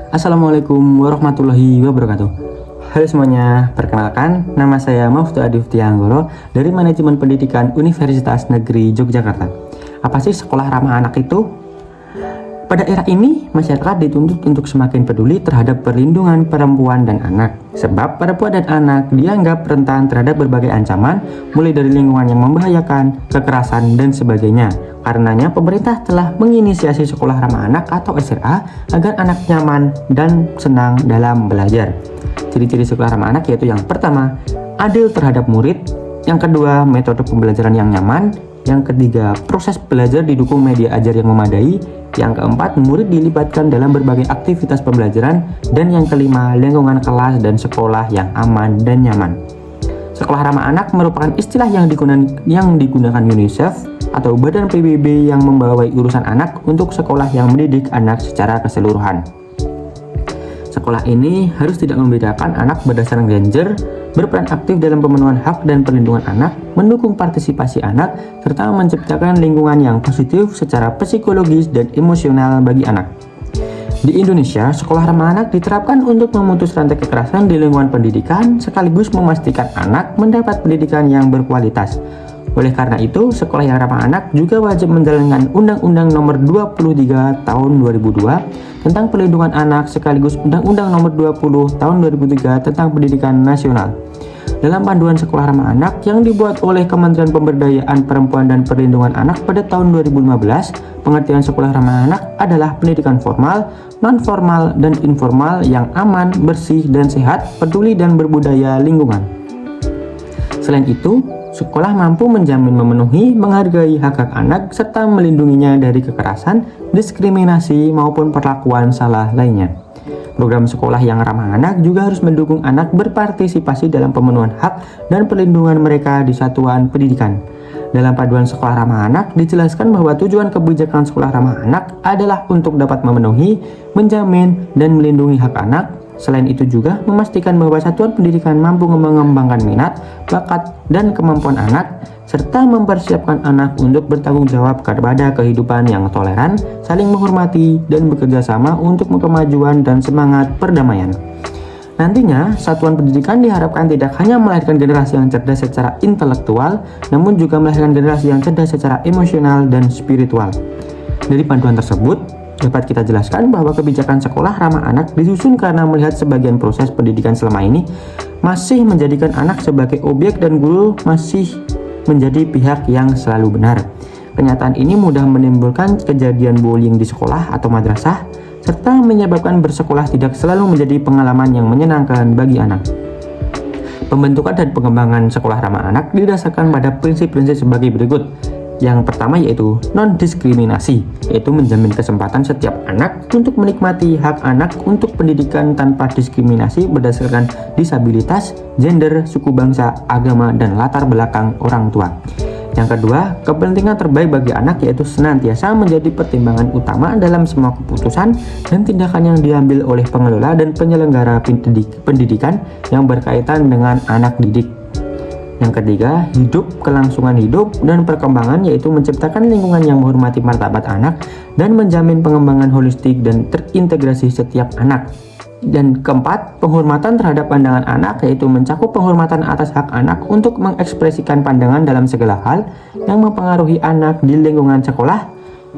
Assalamualaikum warahmatullahi wabarakatuh. Halo semuanya, perkenalkan nama saya Maftu Adifti Anggoro dari Manajemen Pendidikan Universitas Negeri Yogyakarta. Apa sih sekolah ramah anak itu? Pada era ini, masyarakat dituntut untuk semakin peduli terhadap perlindungan perempuan dan anak. Sebab perempuan dan anak dianggap rentan terhadap berbagai ancaman, mulai dari lingkungan yang membahayakan, kekerasan, dan sebagainya. Karenanya, pemerintah telah menginisiasi sekolah ramah anak atau SRA agar anak nyaman dan senang dalam belajar. Ciri-ciri sekolah ramah anak yaitu yang pertama, adil terhadap murid. Yang kedua, metode pembelajaran yang nyaman. Yang ketiga, proses belajar didukung media ajar yang memadai. Yang keempat, murid dilibatkan dalam berbagai aktivitas pembelajaran. Dan yang kelima, lingkungan kelas dan sekolah yang aman dan nyaman. Sekolah ramah anak merupakan istilah yang digunakan UNICEF atau Badan PBB yang membawai urusan anak untuk sekolah yang mendidik anak secara keseluruhan. Sekolah ini harus tidak membedakan anak berdasarkan gender, berperan aktif dalam pemenuhan hak dan perlindungan anak, mendukung partisipasi anak, serta menciptakan lingkungan yang positif secara psikologis dan emosional bagi anak. Di Indonesia, sekolah ramah anak diterapkan untuk memutus rantai kekerasan di lingkungan pendidikan sekaligus memastikan anak mendapat pendidikan yang berkualitas. Oleh karena itu, sekolah yang ramah anak juga wajib menjalankan Undang-Undang Nomor 23 Tahun 2002 tentang Perlindungan Anak sekaligus Undang-Undang Nomor 20 Tahun 2003 tentang Pendidikan Nasional. Dalam panduan sekolah ramah anak yang dibuat oleh Kementerian Pemberdayaan Perempuan dan Perlindungan Anak pada tahun 2015, pengertian sekolah ramah anak adalah pendidikan formal, non-formal, dan informal yang aman, bersih, dan sehat, peduli dan berbudaya lingkungan. Selain itu, sekolah mampu menjamin memenuhi, menghargai hak-hak anak, serta melindunginya dari kekerasan, diskriminasi, maupun perlakuan salah lainnya. Program sekolah yang ramah anak juga harus mendukung anak berpartisipasi dalam pemenuhan hak dan perlindungan mereka di satuan pendidikan. Dalam panduan sekolah ramah anak dijelaskan bahwa tujuan kebijakan sekolah ramah anak adalah untuk dapat memenuhi, menjamin, dan melindungi hak anak. Selain itu juga memastikan bahwa satuan pendidikan mampu mengembangkan minat, bakat, dan kemampuan anak, serta mempersiapkan anak untuk bertanggung jawab kepada kehidupan yang toleran, saling menghormati, dan bekerja sama untuk kemajuan dan semangat perdamaian. Nantinya, satuan pendidikan diharapkan tidak hanya melahirkan generasi yang cerdas secara intelektual, namun juga melahirkan generasi yang cerdas secara emosional dan spiritual. Dari panduan tersebut, dapat kita jelaskan bahwa kebijakan sekolah ramah anak disusun karena melihat sebagian proses pendidikan selama ini masih menjadikan anak sebagai objek dan guru masih menjadi pihak yang selalu benar. Kenyataan ini mudah menimbulkan kejadian bullying di sekolah atau madrasah, serta menyebabkan bersekolah tidak selalu menjadi pengalaman yang menyenangkan bagi anak. Pembentukan dan pengembangan sekolah ramah anak didasarkan pada prinsip-prinsip sebagai berikut. Yang pertama yaitu non-diskriminasi, yaitu menjamin kesempatan setiap anak untuk menikmati hak anak untuk pendidikan tanpa diskriminasi berdasarkan disabilitas, gender, suku bangsa, agama, dan latar belakang orang tua. Yang kedua, kepentingan terbaik bagi anak yaitu senantiasa menjadi pertimbangan utama dalam semua keputusan dan tindakan yang diambil oleh pengelola dan penyelenggara pendidikan yang berkaitan dengan anak didik. Yang ketiga, kelangsungan hidup dan perkembangan yaitu menciptakan lingkungan yang menghormati martabat anak dan menjamin pengembangan holistik dan terintegrasi setiap anak. Dan keempat, penghormatan terhadap pandangan anak yaitu mencakup penghormatan atas hak anak untuk mengekspresikan pandangan dalam segala hal yang mempengaruhi anak di lingkungan sekolah.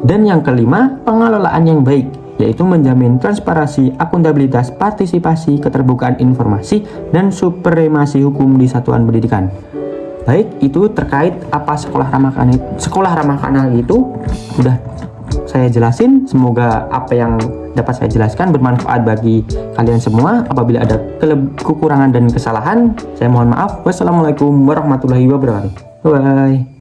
Dan yang kelima, pengelolaan yang baik yaitu menjamin transparansi, akuntabilitas, partisipasi, keterbukaan informasi, dan supremasi hukum di satuan pendidikan. Baik, itu terkait apa sekolah ramah anak itu sudah saya jelasin. Semoga apa yang dapat saya jelaskan bermanfaat bagi kalian semua. Apabila ada kekurangan dan kesalahan, saya mohon maaf. Wassalamualaikum warahmatullahi wabarakatuh. Bye.